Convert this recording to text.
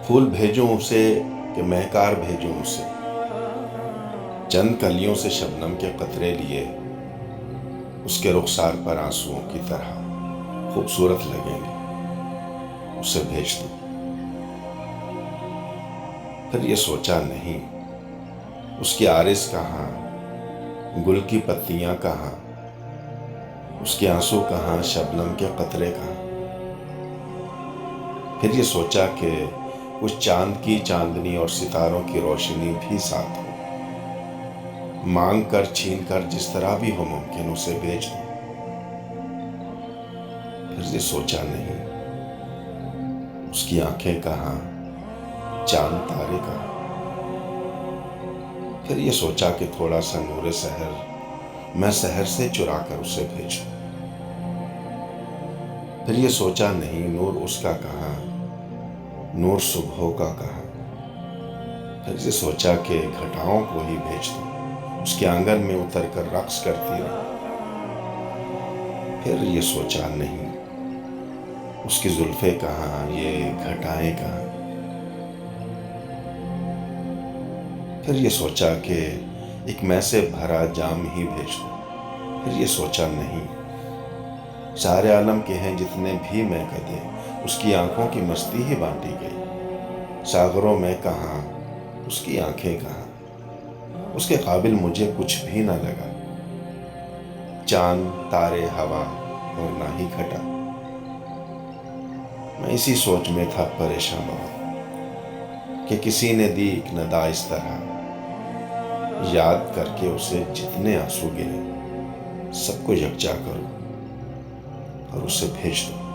پھول بھیجوں اسے کہ مہکار بھیجوں اسے، چند کلیوں سے شبنم کے قطرے لیے اس کے رخسار پر آنسوؤں کی طرح خوبصورت لگیں گے، اسے بھیج دوں۔ پھر یہ سوچا نہیں، اس کی عارض کہاں، گل کی پتیاں کہاں، اس کے آنسو کہاں، شبنم کے قطرے کہاں۔ پھر یہ سوچا کہ اس چاند کی چاندنی اور ستاروں کی روشنی بھی ساتھ ہو، مانگ کر چھین کر جس طرح بھی ہو ممکن اسے بھیج دوں۔ پھر یہ سوچا نہیں، اس کی آنکھیں کہاں، چاند تارے کہاں۔ پھر یہ سوچا کہ تھوڑا سا نور سحر میں سحر سے چرا کر اسے بھیج دوں۔ پھر یہ سوچا نہیں، نور اس کا کہاں، نور صبح کا کہاں۔ پھر یہ سوچا کہ گھٹاؤں کو ہی بھیج دوں، اس کے آنگن میں اتر کر رقص کرتی رہے۔ پھر یہ سوچا نہیں، اس کی زلفیں کہاں، یہ گھٹائیں کہاں۔ پھر یہ سوچا کہ ایک میں سے بھرا جام ہی بھیج دوں۔ پھر یہ سوچا نہیں، سارے عالم کے ہیں جتنے بھی میں کدے، اس کی آنکھوں کی مستی ہی بانٹی گئی۔ ساغروں میں کہاں، اس کی آنکھیں کہاں، اس کے قابل مجھے کچھ بھی نہ لگا، چاند تارے ہوا اور نہ ہی گھٹا۔ میں اسی سوچ میں تھا پریشان بہت کہ کسی نے دی ایک ندا اس طرح، یاد کر کے اسے جتنے آنسو گرے سب کو یکجا کروں اور اسے بھیج دوں۔